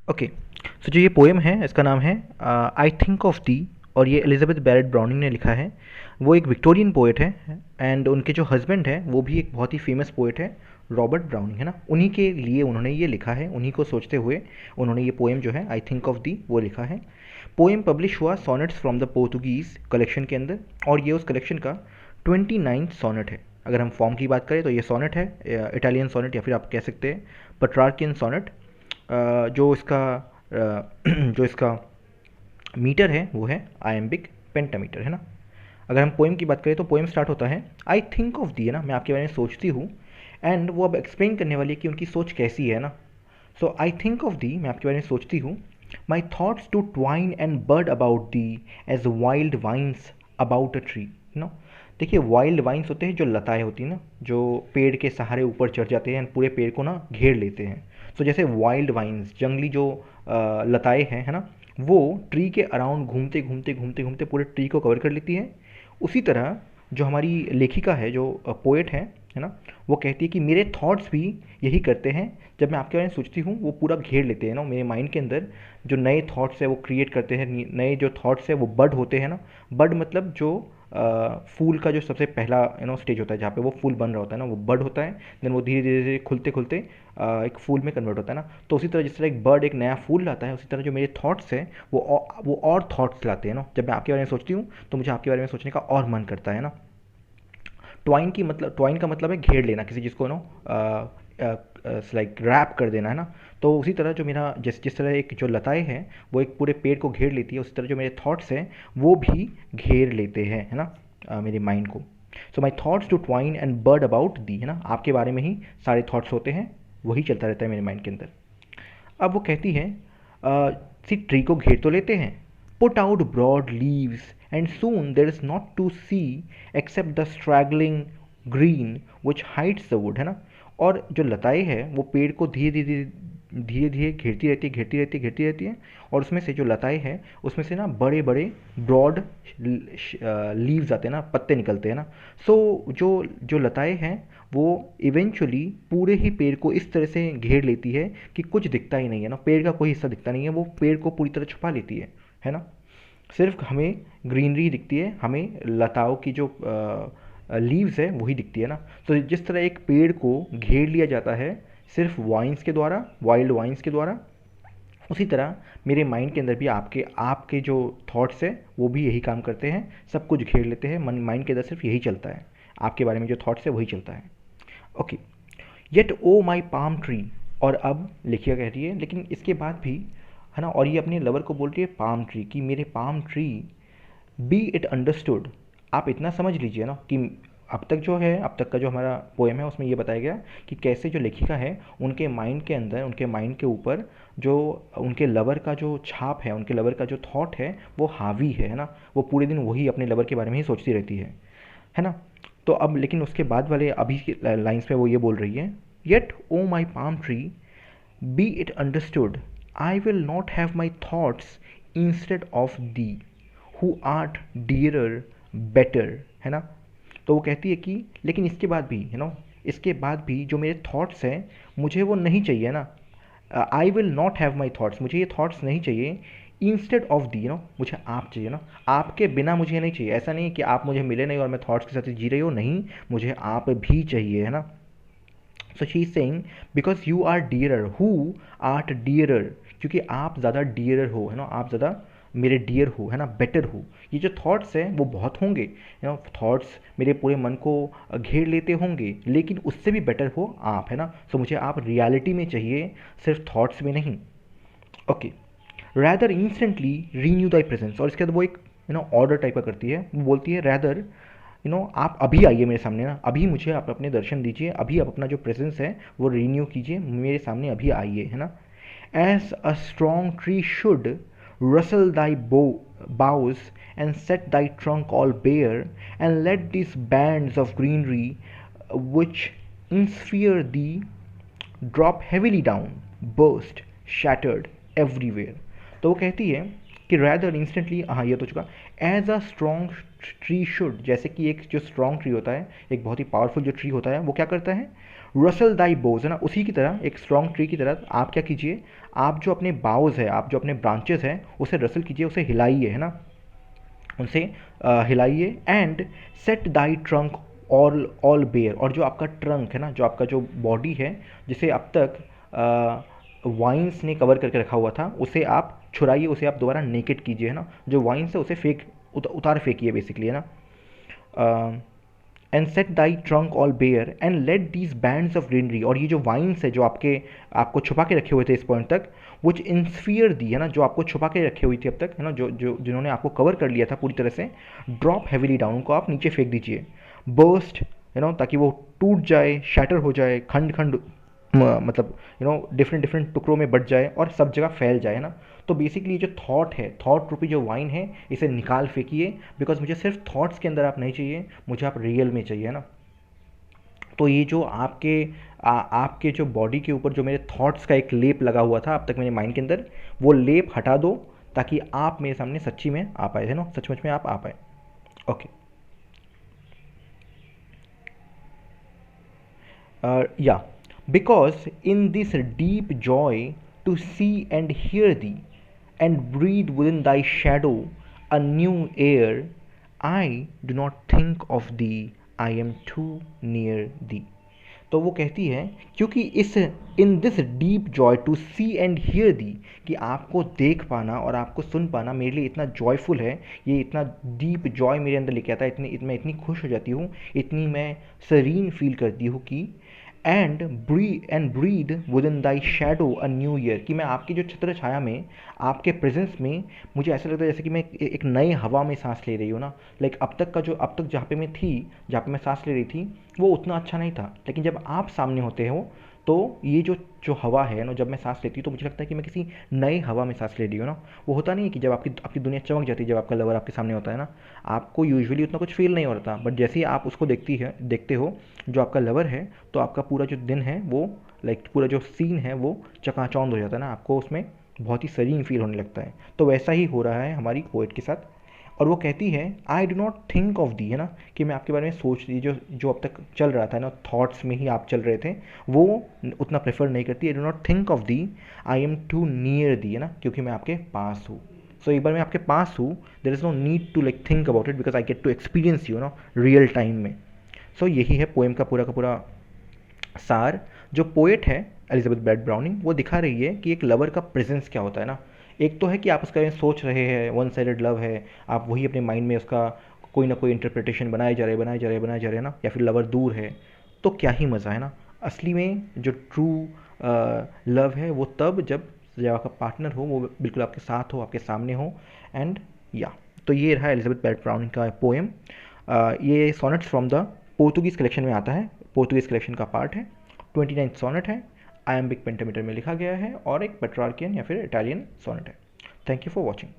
Okay, सो जो ये poem है इसका नाम है आई थिंक ऑफ दी, और ये एलिजाबेथ बैरेट ब्राउनिंग ने लिखा है। वो एक विक्टोरियन पोएट है, एंड उनके जो हस्बैंड है वो भी एक बहुत ही फेमस पोएट है, रॉबर्ट ब्राउनिंग, है ना। उन्हीं के लिए उन्होंने ये लिखा है, उन्हीं को सोचते हुए उन्होंने ये पोएम जो है आई थिंक ऑफ दी वो लिखा है। पोएम पब्लिश हुआ sonnets from the Portuguese collection के अंदर, और ये उस कलेक्शन का 29 सोनेट है। अगर हम फॉर्म की बात करें तो ये सोनेट है, इटालियन सोनेट, या फिर आप कह सकते हैं पट्रार्कियन सोनेट। जो इसका जो इसका मीटर है वो है आयम्बिक पेंटामीटर, है ना। अगर हम पोएम की बात करें तो पोएम स्टार्ट होता है आई थिंक ऑफ दी, है ना, मैं आपके बारे में सोचती हूँ। एंड वो अब एक्सप्लेन करने वाली है कि उनकी सोच कैसी है ना। सो आई थिंक ऑफ दी, मैं आपके बारे में सोचती हूँ। My thoughts to twine and bird about thee as wild vines about a tree, no. देखिए, वाइल्ड वाइन्स होते हैं जो लताएं होती हैं ना, जो पेड़ के सहारे ऊपर चढ़ जाते हैं, पूरे पेड़ को ना घेर लेते हैं। तो जैसे वाइल्ड वाइन्स, जंगली जो लताएं हैं, है ना, वो ट्री के अराउंड घूमते घूमते घूमते घूमते पूरे ट्री को कवर कर लेती है। उसी तरह जो हमारी लेखिका है, जो पोएट है ना, वो कहती है कि मेरे थॉट्स भी यही करते हैं। जब मैं आपके बारे में सोचती हूँ वो पूरा घेर लेते हैं ना मेरे माइंड के अंदर। जो नए थॉट्स है वो क्रिएट करते हैं, नए जो थॉट्स है वो बड होते हैं ना। बड मतलब जो फूल का जो सबसे पहला स्टेज होता है जहाँ पे वो फूल बन रहा होता है ना, वो बर्ड होता है। देन वो धीरे धीरे धीरे खुलते खुलते एक फूल में कन्वर्ट होता है ना। तो उसी तरह जिस तरह एक बर्ड एक नया फूल लाता है, उसी तरह जो मेरे थॉट्स हैं वो और थॉट्स लाते हैं ना। जब मैं आपके बारे में सोचती हूँ तो मुझे आपके बारे में सोचने का और मन करता है ना। ट्वाइन का मतलब है घेर लेना किसी चीज़ को, नो, लाइक रैप कर देना, है ना। तो उसी तरह जो मेरा जिस जिस तरह एक जो लताएं हैं वो एक पूरे पेड़ को घेर लेती है, उसी तरह जो मेरे थॉट्स हैं वो भी घेर लेते हैं, है ना, मेरे माइंड को। So my thoughts to twine and bird about thee, है ना, आपके बारे में ही सारे थॉट्स होते हैं, वही चलता रहता है मेरे माइंड के अंदर। अब वो कहती है सी ट्री को घेर तो लेते हैं, put out broad leaves and soon there is not to see except the straggling green which hides the wood, है ना। और जो लताएं हैं वो पेड़ को धीरे धीरे धीरे धीरे घेरती रहती है, घेरती रहती है, घेरती रहती है। और उसमें से जो लताएं हैं उसमें से ना बड़े बड़े ब्रॉड लीव्स आते हैं ना, पत्ते निकलते हैं ना। सो जो जो लताएं हैं वो इवेंचुअली पूरे ही पेड़ को इस तरह से घेर लेती है कि कुछ दिखता ही नहीं है ना, पेड़ का कोई हिस्सा दिखता नहीं है, वो पेड़ को पूरी तरह छुपा लेती है ना। सिर्फ हमें ग्रीनरी दिखती है, हमें लताओं की जो लीव्स है वही दिखती है ना। तो जिस तरह एक पेड़ को घेर लिया जाता है सिर्फ वाइन्स के द्वारा, वाइल्ड वाइन्स के द्वारा, उसी तरह मेरे माइंड के अंदर भी आपके आपके जो थॉट्स है वो भी यही काम करते हैं, सब कुछ घेर लेते हैं। मन माइंड के अंदर सिर्फ यही चलता है, आपके बारे में जो थॉट्स है वही चलता है। Okay, yet O my palm tree. और अब लिखिया कह रही है लेकिन इसके बाद भी, है ना, और ये अपने लवर को बोल रही है पाम ट्री, कि मेरे palm tree be it understood. आप इतना समझ लीजिए ना कि अब तक जो है, अब तक का जो हमारा पोएम है उसमें ये बताया गया कि कैसे जो लेखिका है उनके माइंड के अंदर, उनके माइंड के ऊपर जो उनके लवर का जो छाप है, उनके लवर का जो थॉट है वो हावी है ना। वो पूरे दिन वही अपने लवर के बारे में ही सोचती रहती है ना। तो अब लेकिन उसके बाद वाले अभी की लाइन्स में वो ये बोल रही है, yet O my palm tree be it understood I will not have my thoughts instead of thee who art dearer better, है ना। तो वो कहती है कि लेकिन इसके बाद भी, इसके बाद भी जो मेरे थॉट्स हैं मुझे वो नहीं चाहिए ना। आई will not have my thoughts, मुझे ये थॉट्स नहीं चाहिए। इंस्टेड ऑफ दी, मुझे आप चाहिए ना। आपके बिना मुझे नहीं चाहिए। ऐसा नहीं कि आप मुझे मिले नहीं और मैं थॉट्स के साथ जी रही हूँ, नहीं, मुझे आप भी चाहिए, है ना। So she is saying because you are dearer who art dearer, क्योंकि आप ज़्यादा डियरर हो, है ना, आप ज़्यादा मेरे डियर हो, है ना, बेटर हो। ये जो थॉट्स हैं वो बहुत होंगे, थॉट्स मेरे पूरे मन को घेर लेते होंगे, लेकिन उससे भी बेटर हो आप, है ना। सो मुझे आप रियलिटी में चाहिए, सिर्फ थॉट्स में नहीं। ओके, रैदर इंस्टेंटली रीन्यू दाई प्रेजेंस। और इसके बाद वो एक ऑर्डर टाइप का करती है, वो बोलती है रैदर आप अभी आइए मेरे सामने ना, अभी मुझे आप अपने दर्शन दीजिए, अभी आप अपना जो प्रेजेंस है वो रीन्यू कीजिए, मेरे सामने अभी आइए, है ना। As a strong tree should rustle thy boughs and set thy trunk all bare, and let these bands of greenery which ensphere thee drop heavily down, burst, shattered everywhere। तो वो कहती है कि रैदर इंस्टेंटली, हाँ ये तो चुका, as a strong tree should, जैसे कि एक जो स्ट्रॉन्ग ट्री होता है, एक बहुत ही पावरफुल जो ट्री होता है, वो क्या करता है, रसल दाई बोज है ना, उसी की तरह एक स्ट्रॉन्ग ट्री की तरह आप क्या कीजिए, आप जो अपने बाउज है, आप जो अपने ब्रांचेस हैं उसे रसल कीजिए, उसे हिलाइए, है ना, उनसे हिलाइए। And set thy trunk all all bare, और जो आपका ट्रंक है ना, जो आपका जो बॉडी है जिसे अब तक वाइन्स ने कवर करके रखा हुआ था, उसे आप छुड़ाइए, उसे आप दोबारा नेकेड कीजिए, है ना, जो वाइन्स है उसे उतार फेंकिए बेसिकली, है ना। And set thy trunk all bare and let these bands of greenery, और ये जो वाइन्स है जो आपको छुपा के रखे हुए थे इस पॉइंट तक, विच इंस्फियर दी, है ना, जो आपको छुपा के रखे हुई थी अब तक, है ना, जो जो जिन्होंने आपको कवर कर लिया था पूरी तरह से, ड्रॉप हैविली डाउन, उनको आप नीचे फेंक दीजिए। बर्स्ट, ताकि वो टूट जाए, शैटर हो जाए, खंड खंड मतलब डिफरेंट डिफरेंट टुकड़ों में बट जाए और सब जगह फैल जाए, ना। तो बेसिकली जो थॉट है, थॉट रूपी जो वाइन है, इसे निकाल फेंकिए, बिकॉज मुझे सिर्फ थॉट्स के अंदर आप नहीं चाहिए, मुझे आप रियल में चाहिए, ना। तो ये जो आपके जो बॉडी के ऊपर जो मेरे थॉट्स का एक लेप लगा हुआ था अब तक मेरे माइंड के अंदर, वो लेप हटा दो, ताकि आप मेरे सामने सच्ची में आ पाए, है ना, सचमुच में आप आ पाए। Okay, yeah, because in this deep joy to see and hear thee, and breathe within thy shadow a new air, I do not think of thee, I am too near thee. तो वो कहती है, क्योंकि इस in this deep joy to see and hear thee, कि आपको देख पाना और आपको सुन पाना मेरे लिए इतना जॉयफुल है, ये इतना डीप जॉय मेरे अंदर लेके आता है, मैं इतनी खुश हो जाती हूँ, इतनी मैं सरीन फील करती हूँ कि and breathe with in Dai shadow a new year, कि मैं आपकी जो छत्र छाया में, आपके प्रेजेंस में, मुझे ऐसा लगता है जैसे कि मैं एक नए हवा में सांस ले रही हूँ, ना। लाइक अब तक जहाँ पे मैं थी, जहाँ पे मैं सांस ले रही थी, वो उतना अच्छा नहीं था, लेकिन जब आप सामने होते हो तो ये जो जो हवा है ना, जब मैं सांस लेती हूँ तो मुझे लगता है कि मैं किसी नए हवा में सांस ले रही हूँ, ना। वो होता नहीं है कि जब आपकी आपकी दुनिया चमक जाती है, जब आपका लवर आपके सामने होता है ना, आपको यूजुअली उतना कुछ फील नहीं होता, बट जैसे ही आप उसको देखते हो, जो आपका लवर है, तो आपका पूरा जो दिन है वो, लाइक पूरा जो सीन है वो चकाचौंध हो जाता है ना, आपको उसमें बहुत ही सरीन फील होने लगता है। तो वैसा ही हो रहा है हमारी पोएट के साथ। और वो कहती है, आई डू नॉट थिंक ऑफ दी, है ना, कि मैं आपके बारे में सोच रही, जो जो अब तक चल रहा था ना, थॉट्स में ही आप चल रहे थे, वो उतना प्रेफर नहीं करती। I do not think of thee, I am too near thee, है ना, क्योंकि मैं आपके पास हूँ। सो एक बार मैं आपके पास हूँ, there is no need to like think about it, because I get to experience you, no, real time में। सो यही है पोएम का पूरा सार। जो पोएट है एलिजाबेथ ब्रैड ब्राउनिंग, वो दिखा रही है कि एक लवर का प्रेजेंस क्या होता है, ना। एक तो है कि आप उसके बारे में सोच रहे हैं, वन साइडेड लव है, आप वही अपने माइंड में उसका कोई ना कोई इंटरप्रिटेशन बनाए जा रहे हैं, ना, या फिर लवर दूर है, तो क्या ही मज़ा है, ना। असली में जो ट्रू लव है वो तब जब आपका पार्टनर हो, वो बिल्कुल आपके साथ हो, आपके सामने हो। एंड या तो ये रहा एलिजाबेथ ब्रैड ब्राउनिंग का पोएम। ये sonnets from the Portuguese collection में आता है, पोर्तुगीज़ कलेक्शन का पार्ट है। 29 सोनेट है, आयम्बिक पेंटामीटर में लिखा गया है, और एक पेट्रार्कियन या फिर इटालियन सोनेट है। Thank you for watching.